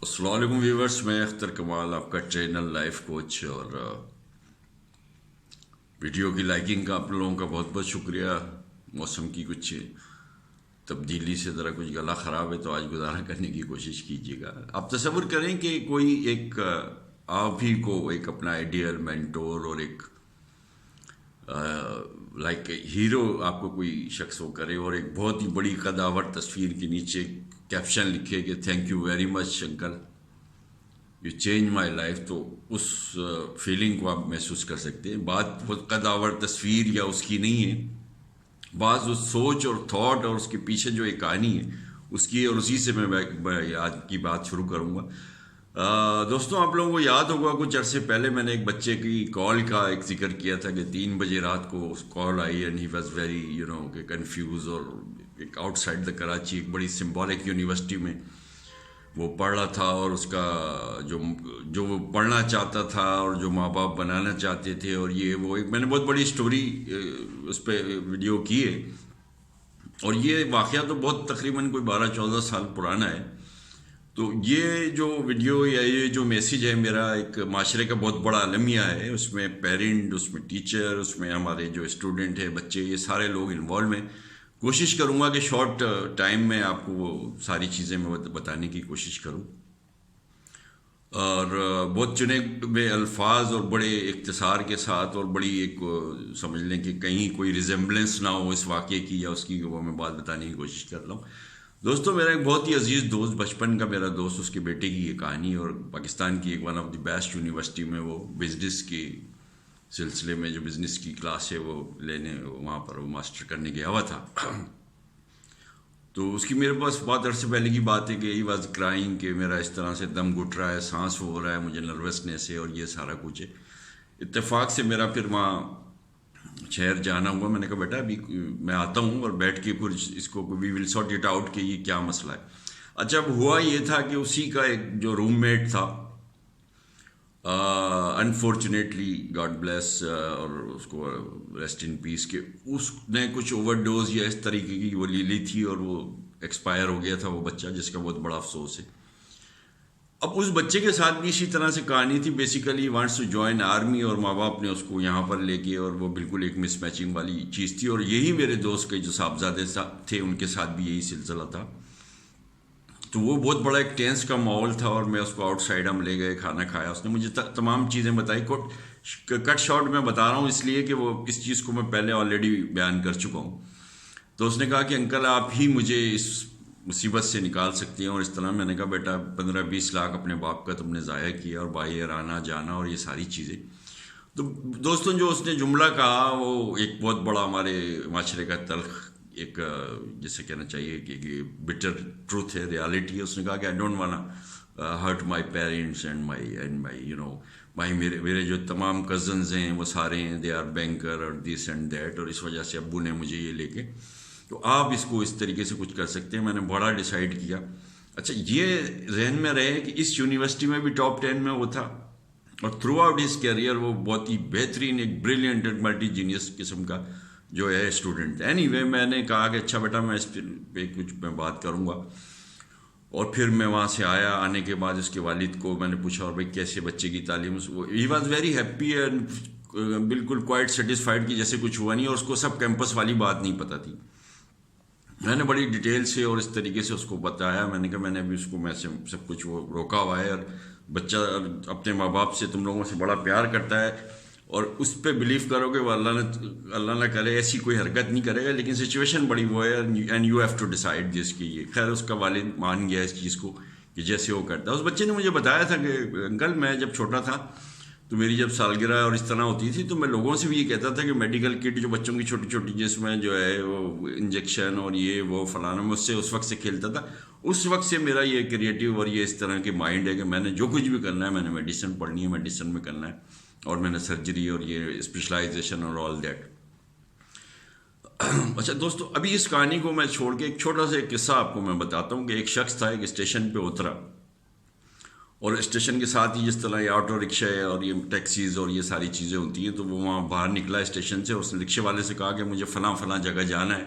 السلام علیکم ویورس، میں اختر کمال آپ کا ٹرینر لائف کوچ، اور ویڈیو کی لائکنگ کا آپ لوگوں کا بہت بہت شکریہ۔ موسم کی کچھ تبدیلی سے ذرا کچھ گلا خراب ہے تو آج گزارا کرنے کی کوشش کیجیے گا۔ آپ تصور کریں کہ کوئی ایک آپ ہی کو ایک اپنا آئیڈیل مینٹور اور ایک لائک ہیرو آپ کو کوئی شخص وہ کرے، اور ایک بہت ہی بڑی قداور تصویر کے نیچے کیپشن لکھے کہ thank you very much uncle, you change my life, تو اس فیلنگ کو آپ محسوس کر سکتے ہیں۔ بات بہت قداور تصویر یا اس کی نہیں ہے، بعض اس سوچ اور تھاٹ اور اس کے پیچھے جو ایک کہانی ہے اس کی، اور اسی سے میں آج کی بات شروع کروں گا۔ دوستوں، آپ لوگوں کو یاد ہوگا کچھ عرصے پہلے میں نے ایک بچے کی کال کا ایک ذکر کیا تھا کہ 3 بجے رات کو اس کال آئی، اینڈ ہی واز ویری کہ کنفیوز، اور ایک آؤٹ سائڈ دا کراچی ایک بڑی سمبولک یونیورسٹی میں وہ پڑھ رہا تھا، اور اس کا جو وہ پڑھنا چاہتا تھا اور جو ماں باپ بنانا چاہتے تھے، اور یہ وہ ایک میں نے بہت بڑی سٹوری اس پہ ویڈیو کی ہے، اور یہ واقعہ تو بہت تقریباً کوئی 12-14 سال پرانا ہے۔ تو یہ جو ویڈیو یا یہ جو میسیج ہے میرا، ایک معاشرے کا بہت بڑا المیہ ہے، اس میں پیرنٹ، اس میں ٹیچر، اس میں ہمارے جو اسٹوڈنٹ ہیں، بچے، یہ سارے لوگ انوالو ہیں۔ کوشش کروں گا کہ شارٹ ٹائم میں آپ کو وہ ساری چیزیں میں بتانے کی کوشش کروں، اور بہت چنے ہوئے الفاظ اور بڑے اختصار کے ساتھ، اور بڑی ایک سمجھ لیں کہ کہیں کوئی ریزمبلنس نہ ہو اس واقعے کی یا اس کی، وہ میں بات بتانے کی کوشش کر رہا ہوں۔ دوستوں، میرا ایک بہت ہی عزیز دوست، بچپن کا میرا دوست، اس کے بیٹے کی یہ کہانی، اور پاکستان کی ایک one of the best university میں وہ بزنس کے سلسلے میں جو بزنس کی کلاس ہے وہ لینے وہاں پر وہ ماسٹر کرنے گیا ہوا تھا۔ تو اس کی میرے پاس بہت عرصے پہلے کی بات ہے کہ ہی واز کرائنگ کہ میرا اس طرح سے دم گھٹ رہا ہے، سانس ہو رہا ہے، مجھے نروسنیس ہے، اور یہ سارا کچھ ہے۔ اتفاق سے میرا پھر وہاں شہر جانا ہوا، میں نے کہا بیٹا ابھی میں آتا ہوں اور بیٹھ کے پھر اس کو وی ول سارٹ اٹ آؤٹ کہ یہ کیا مسئلہ ہے۔ اچھا، اب ہوا یہ تھا کہ اسی کا ایک جو روم میٹ تھا، انفارچونیٹلی گاڈ بلیس، اور اس کو ریسٹ ان پیس، کہ اس نے کچھ اوور ڈوز یا اس طریقے کی وہ لے لی تھی، اور وہ ایکسپائر ہو گیا تھا وہ بچہ، جس کا بہت بڑا افسوس ہے۔ اب اس بچے کے ساتھ بھی اسی طرح سے کہانی تھی، basically wants to join army, اور ماں باپ نے اس کو یہاں پر لے کے، اور وہ بالکل ایک مس میچنگ والی چیز تھی، اور یہی میرے دوست کے جو صاحبزادے تھے ان کے ساتھ بھی یہی سلسلہ تھا۔ تو وہ بہت بڑا ایک ٹینس کا ماحول تھا، اور میں اس کو آؤٹ سائڈ ہم لے گئے، کھانا کھایا، اس نے مجھے تمام چیزیں بتائی۔ کٹ شارٹ میں بتا رہا ہوں اس لیے کہ وہ اس چیز کو میں پہلے آلریڈی بیان کر چکا ہوں۔ تو اس نے کہا کہ انکل آپ ہی مجھے اس مصیبت سے نکال سکتے ہیں، اور اس طرح۔ میں نے کہا بیٹا 15-20 لاکھ اپنے باپ کا تم نے ضائع کیا، اور بائی ایئر آنا جانا اور یہ ساری چیزیں۔ تو دوستوں، جو اس نے جملہ کہا وہ ایک بہت بڑا ہمارے معاشرے کا تلخ ایک جسے کہنا چاہیے کہ بٹر ٹروتھ ہے، ریالٹی ہے۔ اس نے کہا کہ I don't want hurt my parents and my میرے جو تمام کزنز ہیں وہ سارے ہیں، دے آر بینکر اور دس اینڈ دیٹ، اور اس وجہ سے ابو نے مجھے یہ لے کے، تو آپ اس کو اس طریقے سے کچھ کر سکتے ہیں۔ میں نے بڑا ڈیسائیڈ کیا۔ اچھا، یہ ذہن میں رہے کہ اس یونیورسٹی میں بھی ٹاپ 10 میں وہ تھا، اور تھرو آؤٹ ہز کیریئر وہ بہت ہی بہترین، ایک بریلینٹ ملٹی جینیس قسم کا جو ہے اسٹوڈنٹ۔ اینی وے، میں نے کہا کہ اچھا بیٹا میں اس پہ کچھ میں بات کروں گا، اور پھر میں وہاں سے آیا۔ آنے کے بعد اس کے والد کو میں نے پوچھا، اور بھائی کیسے بچے کی تعلیم؟ He was very happy and بالکل کوائٹ سیٹسفائڈ کہ جیسے کچھ ہوا نہیں، اور اس کو سب کیمپس والی بات نہیں پتہ تھی۔ میں نے بڑی ڈیٹیل سے اور اس طریقے سے اس کو بتایا۔ میں نے کہا میں نے ابھی اس کو میں سے سب کچھ وہ روکا ہوا ہے، اور بچہ اپنے ماں باپ سے، تم لوگوں سے بڑا پیار کرتا ہے، اور اس پہ بلیو کرو کہ وہ اللہ نہ کرے ایسی کوئی حرکت نہیں کرے گا، لیکن سچویشن بڑی وہ ہے، and you have to decide this کہ یہ۔ خیر، اس کا والد مان گیا اس چیز کو کہ جیسے وہ کرتا ہے۔ اس بچے نے مجھے بتایا تھا کہ انکل میں جب چھوٹا تھا تو میری جب سالگرہ اور اس طرح ہوتی تھی تو میں لوگوں سے بھی یہ کہتا تھا کہ میڈیکل کٹ جو بچوں کی چھوٹی چھوٹی جس میں جو ہے وہ انجیکشن اور یہ وہ فلانا، میں اس وقت سے کھیلتا تھا۔ اس وقت سے میرا یہ کریٹیو اور یہ اس طرح کے مائنڈ ہے کہ میں نے جو کچھ بھی کرنا ہے، میں نے میڈیسن پڑھنی ہے، میڈیسن میں کرنا ہے، اور میں نے سرجری اور یہ اسپیشلائزیشن اور آل دیٹ۔ اچھا دوستو، ابھی اس کہانی کو میں چھوڑ کے ایک چھوٹا سا ایک قصہ آپ کو میں بتاتا ہوں کہ ایک شخص تھا، ایک اسٹیشن پہ اترا، اور اسٹیشن کے ساتھ ہی جس طرح یہ آٹو رکشا ہے اور یہ ٹیکسیز اور یہ ساری چیزیں ہوتی ہیں، تو وہ وہاں باہر نکلا اسٹیشن سے، اور اس نے رکشے والے سے کہا کہ مجھے فلاں فلاں جگہ جانا ہے۔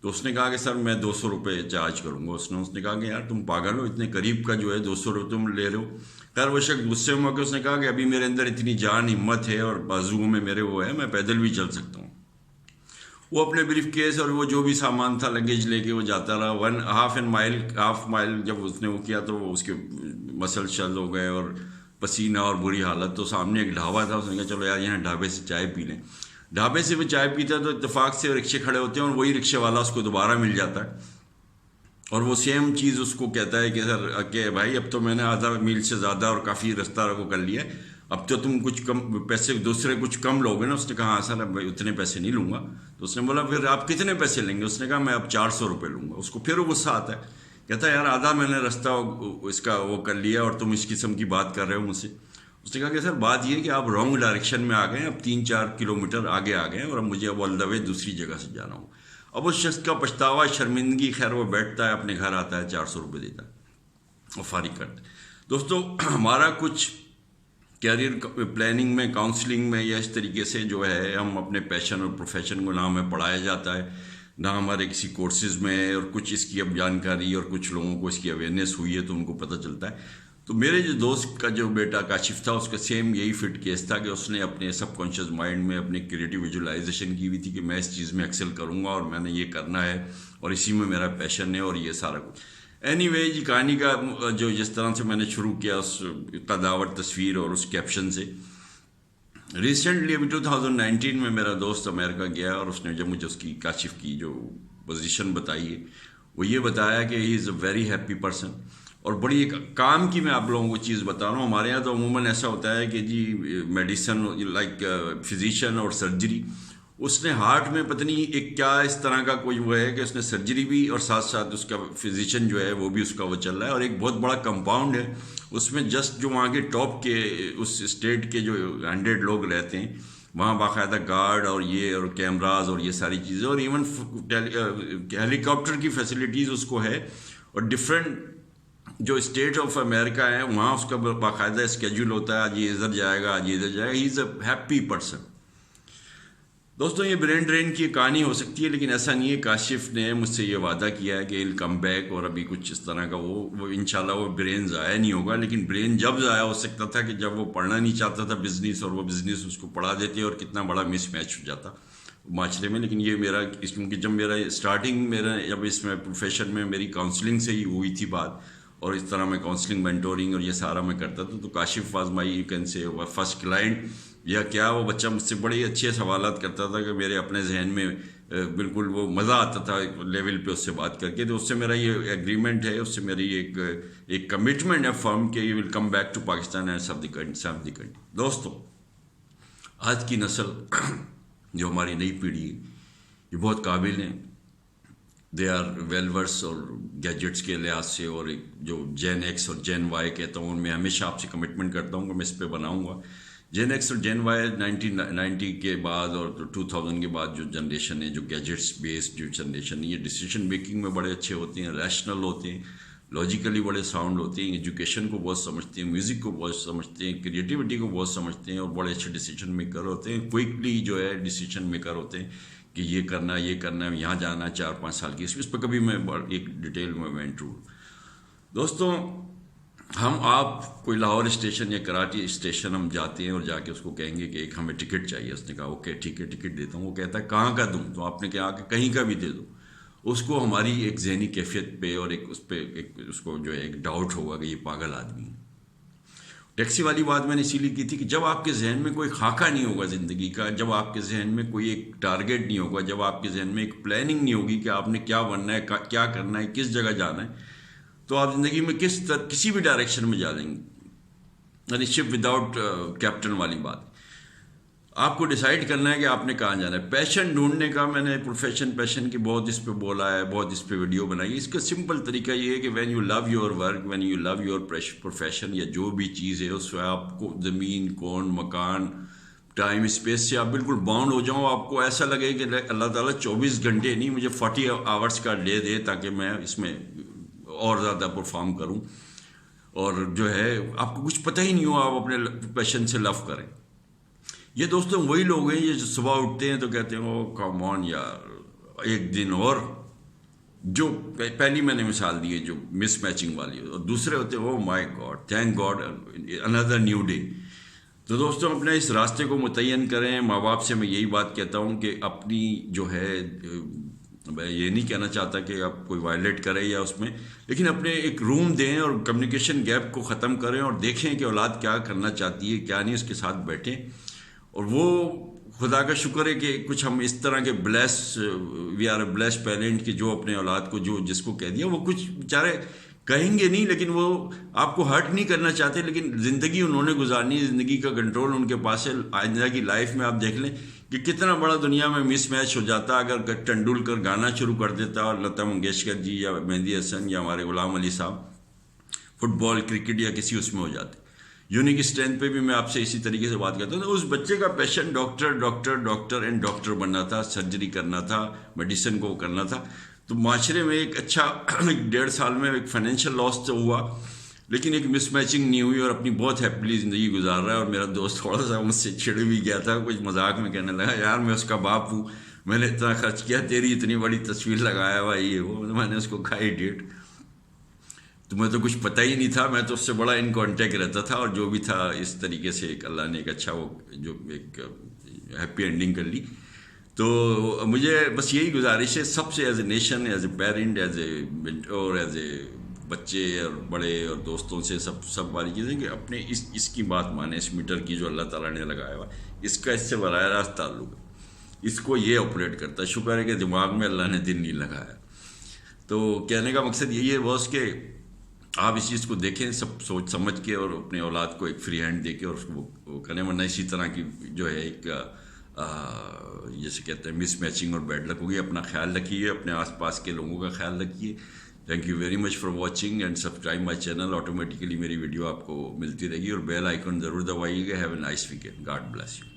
تو اس نے کہا کہ سر میں 200 روپے چارج کروں گا. اس نے کہا کہ یار تم پاگل ہو, اتنے قریب کا جو ہے 200 روپے تم لے رہے ہو. خیر وہ شخص غصے میں ہو کے اس نے کہا کہ ابھی میرے اندر اتنی جان ہمت ہے اور بازوؤں میں میرے وہ ہے, میں پیدل بھی چل سکتا ہوں. وہ اپنے بریف کیس اور وہ جو بھی سامان تھا لگیج لے کے وہ جاتا رہا. ہاف مائل جب اس نے وہ کیا تو اس کے مسل شل ہو گئے اور پسینہ اور بری حالت. تو سامنے ایک ڈھابا تھا, اس نے کہا چلو یار یہاں ڈھابے سے چائے پی لیں. ڈھابے سے وہ چائے پیتا ہے تو اتفاق سے رکشے کھڑے ہوتے ہیں اور وہی رکشے والا اس کو دوبارہ مل جاتا ہے اور وہ سیم چیز اس کو کہتا ہے کہ سر کہ بھائی اب تو میں نے آدھا میل سے زیادہ اور کافی رستہ کو کر لیا ہے, اب تو تم کچھ کم پیسے دوسرے کچھ کم لوگے نا. اس نے کہا ہاں سر اب اتنے پیسے نہیں لوں گا. تو اس نے بولا پھر آپ کتنے پیسے لیں گے؟ اس نے کہا میں اب 400 روپے لوں گا. اس کو پھر غصہ آتا ہے, کہتا ہے یار آدھا میں نے رستہ اس کا وہ کر لیا اور تم اس قسم کی بات کر رہے ہو مجھ سے. اس نے کہا کہ سر بات یہ کہ آپ رانگ ڈائریکشن میں آ گئے ہیں, اب 3-4 کلومیٹر آگے آ گئے ہیں اور اب مجھے اب آل دا وے دوسری جگہ سے جانا ہوں. اب اس شخص کا پچھتاوا شرمندگی, خیر وہ بیٹھتا ہے اپنے گھر آتا ہے 400 روپے دیتا ہے اور فارغ کرتا ہے. دوستو ہمارا کچھ کیریئر پلاننگ میں, کاؤنسلنگ میں یا اس طریقے سے جو ہے ہم اپنے پیشن اور پروفیشن کو نہ ہمیں پڑھایا جاتا ہے نہ ہمارے کسی کورسز میں, اور کچھ اس کی اب جانکاری اور کچھ لوگوں کو اس کی اویئرنیس ہوئی ہے تو ان کو پتہ چلتا ہے. تو میرے جو دوست کا جو بیٹا کاشف تھا اس کا سیم یہی فٹ کیس تھا کہ اس نے اپنے سب کانشیس مائنڈ میں اپنی کریٹو ویژولائزیشن کی ہوئی تھی کہ میں اس چیز میں ایکسل کروں گا اور میں نے یہ کرنا ہے اور اسی میں میرا پیشن ہے اور یہ سارا کچھ. اینی وے جی کہانی کا جو جس طرح سے میں نے شروع کیا اس قداور تصویر اور اس کیپشن سے, ریسنٹلی ابھی 2019 میں میرا دوست امریکہ گیا اور اس نے جب مجھے اس کی کاشف کی جو پوزیشن بتائی ہے وہ یہ بتایا کہ ہی از اے ویری ہیپی پرسن. اور بڑی ایک کام کی میں آپ لوگوں کو چیز بتا رہا ہوں. ہمارے یہاں تو عموماً ایسا ہوتا ہے کہ جی میڈیسن لائک فزیشین اور سرجری, اس نے ہارٹ میں پتہ نہیں ایک کیا اس طرح کا کوئی وہ ہے کہ اس نے سرجری بھی اور ساتھ ساتھ اس کا فزیشین جو ہے وہ بھی اس کا وہ چل رہا ہے. اور ایک بہت بڑا کمپاؤنڈ ہے اس میں, جسٹ جو وہاں کے ٹاپ کے اس اسٹیٹ کے جو 100 لوگ رہتے ہیں وہاں باقاعدہ گارڈ اور یہ اور کیمراز اور یہ ساری چیزیں, اور ایون ہیلی کاپٹر کی فیسلٹیز اس کو ہے. اور ڈفرینٹ جو اسٹیٹ آف امریکہ ہے وہاں اس کا باقاعدہ اسکیجول ہوتا ہے, آج یہ ادھر جائے گا, آج یہ ادھر جائے گا. ہی از اے ہیپی پرسن. دوستوں یہ برین ڈرین کی کہانی ہو سکتی ہے لیکن ایسا نہیں ہے. کاشف نے مجھ سے یہ وعدہ کیا ہے کہ ول کم بیک, اور ابھی کچھ اس طرح کا وہ انشاءاللہ وہ برین ضائع نہیں ہوگا. لیکن برین جب ضائع ہو سکتا تھا کہ جب وہ پڑھنا نہیں چاہتا تھا بزنس, اور وہ بزنس اس کو پڑھا دیتے اور کتنا بڑا مس میچ ہو جاتا معاشرے میں. لیکن یہ میرا اس میں جب میرا اسٹارٹنگ جب اس میں پروفیشن میں میری کاؤنسلنگ سے ہی ہوئی تھی بات, اور اس طرح میں کاؤنسلنگ مینٹورنگ اور یہ سارا میں کرتا تھا, تو Kashif was my you can say first client یا کیا. وہ بچہ مجھ سے بڑے اچھے سوالات کرتا تھا کہ میرے اپنے ذہن میں بالکل وہ مزہ آتا تھا لیول پہ اس سے بات کر کے. تو اس سے میرا یہ ایگریمنٹ ہے, اس سے میری ایک کمٹمنٹ ہے فرم کہ you will come back to Pakistan and serve the country. دوستوں آج کی نسل جو ہماری نئی پیڑھی ہے یہ بہت قابل ہیں, دے آر ویل ورس اور گیجٹس کے لحاظ سے. اور ایک جو جین ایکس اور جین وائی کہتا ہوں, میں ہمیشہ آپ سے کمٹمنٹ کرتا ہوں کہ میں اس پہ بناؤں گا. جین ایکس اور جین وائی 1990 کے بعد اور 2000 کے بعد جو جنریشن ہے, جو گیجٹس بیسڈ جو جنریشن ہے, یہ ڈیسیشن میکنگ میں بڑے اچھے ہوتے ہیں, ریشنل ہوتے ہیں, لاجیکلی بڑے ساؤنڈ ہوتے ہیں, ایجوکیشن کو بہت سمجھتے ہیں, میوزک کو بہت سمجھتے ہیں, کریٹیوٹی کو بہت سمجھتے ہیں, اور بڑے اچھے ڈیسیشن میکر ہوتے ہیں. کوئکلی جو ہے ڈیسیشن میکر ہوتے ہیں کہ یہ کرنا ہے, یہاں جانا ہے 4-5 سال کی. اس پہ کبھی میں ایک ڈیٹیل میں وینٹ تھرو. دوستوں ہم آپ کوئی لاہور اسٹیشن یا کراچی اسٹیشن ہم جاتے ہیں اور جا کے اس کو کہیں گے کہ ایک ہمیں ٹکٹ چاہیے. اس نے کہا اوکے ٹھیک ہے ٹکٹ دیتا ہوں. وہ کہتا ہے کہاں کا دوں؟ تو آپ نے کہا کہ کہیں کا بھی دے دو. اس کو ہماری ایک ذہنی کیفیت پہ اور اس کو جو ہے ایک ڈاؤٹ ہوگا کہ یہ پاگل آدمی ہے. ٹیکسی والی بات میں نے اسی لیے کی تھی کہ جب آپ کے ذہن میں کوئی خاکہ نہیں ہوگا زندگی کا, جب آپ کے ذہن میں کوئی ایک ٹارگیٹ نہیں ہوگا, جب آپ کے ذہن میں ایک پلاننگ نہیں ہوگی کہ آپ نے کیا بننا ہے, کیا کرنا ہے, کس جگہ جانا ہے, تو آپ زندگی میں کسی بھی ڈائریکشن میں جا لیں گے. یعنی شپ وداؤٹ کیپٹن والی بات. آپ کو ڈیسائیڈ کرنا ہے کہ آپ نے کہاں جانا ہے. پیشن ڈھونڈنے کا میں نے پیشن کی بہت اس پہ بولا ہے, بہت اس پہ ویڈیو بنائی ہے. اس کا سمپل طریقہ یہ ہے کہ when you love your work, when you love your profession, یا جو بھی چیز ہے اس سے آپ کو زمین, کون, مکان, ٹائم, اسپیس سے آپ بالکل باؤنڈ ہو جاؤ. آپ کو ایسا لگے کہ اللہ تعالیٰ 24 گھنٹے نہیں مجھے 40 آورس کا ڈے دے تاکہ میں اس میں اور زیادہ پرفارم کروں, اور جو ہے آپ کو کچھ پتہ ہی نہیں ہو, آپ اپنے پیشن سے لو کریں. یہ دوستوں وہی لوگ ہیں یہ جو صبح اٹھتے ہیں تو کہتے ہیں او کم آن یار ایک دن اور جو پہلی میں نے مثال دی ہے جو مس میچنگ والی، اور دوسرے ہوتے ہیں او مائی گاڈ تھینک گاڈ اندر نیو ڈے. تو دوستوں اپنے اس راستے کو متعین کریں. ماں باپ سے میں یہی بات کہتا ہوں کہ اپنی جو ہے، میں یہ نہیں کہنا چاہتا کہ آپ کوئی وائلیٹ کریں یا اس میں، لیکن اپنے ایک روم دیں اور کمیونیکیشن گیپ کو ختم کریں اور دیکھیں کہ اولاد کیا کرنا چاہتی ہے کیا نہیں، اس کے ساتھ بیٹھیں. اور وہ خدا کا شکر ہے کہ کچھ ہم اس طرح کے we are a bless parent کہ جو اپنے اولاد کو جس کو کہہ دیا، وہ کچھ بیچارے کہیں گے نہیں لیکن وہ آپ کو ہرٹ نہیں کرنا چاہتے، لیکن زندگی انہوں نے گزارنی ہے، زندگی کا کنٹرول ان کے پاس ہے. آئندہ کی لائف میں آپ دیکھ لیں کہ کتنا بڑا دنیا میں مس میچ ہو جاتا اگر ٹنڈولکر گانا شروع کر دیتا اور لتا منگیشکر جی یا مہندی حسن یا ہمارے غلام علی صاحب فٹ بال کرکٹ یا کسی اس میں ہو جاتے. یونیک اسٹرینتھ پہ بھی میں آپ سے اسی طریقے سے بات کرتا ہوں. اس بچے کا پیشن ڈاکٹر اینڈ ڈاکٹر بننا تھا، سرجری کرنا تھا، میڈیسن کو کرنا تھا. تو معاشرے میں ایک اچھا 1.5 سال میں ایک فائنینشیل لاس تو ہوا، لیکن ایک مس میچنگ نہیں ہوئی اور اپنی بہت ہیپیلی زندگی گزار رہا ہے. اور میرا دوست تھوڑا سا مجھ سے چھڑ بھی گیا تھا، کچھ مذاق میں کہنے لگا یار میں اس کا باپ ہوں، میں نے اتنا خرچ کیا، تیری اتنی بڑی تصویر لگایا ہوا یہ وہ. میں نے اس کو کہا ایڈیٹ، تمہیں تو کچھ پتہ ہی نہیں تھا، میں تو اس سے بڑا ان کانٹیکٹ رہتا تھا. اور جو بھی تھا اس طریقے سے ایک اللہ نے ایک اچھا وہ جو ایک ہیپی اینڈنگ کر لی. تو مجھے بس یہی گزارش ہے سب سے، as a nation, as a parent, as a اور ایز اے بچے اور بڑے اور دوستوں سے سب والی چیزیں کہ اپنے اس کی بات مانیں، اس میٹر کی جو اللہ تعالیٰ نے لگایا ہوا اس کا اس سے براہ راست تعلق ہے، اس کو یہ آپریٹ کرتا ہے. شکر ہے کہ دماغ میں اللہ نے دل نہیں لگایا. تو کہنے کا مقصد یہی ہے باس کہ آپ اس چیز کو دیکھیں سب سوچ سمجھ کے، اور اپنے اولاد کو ایک فری ہینڈ دے کے اور اس کو وہ کریں. ورنہ اسی طرح کی جو ہے ایک جیسے کہتے ہیں مس میچنگ اور بیڈ لک ہوگی. اپنا خیال رکھیے، اپنے آس پاس کے لوگوں کا خیال رکھیے. Thank you very much for watching and subscribe my channel. Automatically میری ویڈیو آپ کو ملتی رہے گی اور بیل آئیکن ضرور دبائیے گا. Have a nice weekend. God bless you.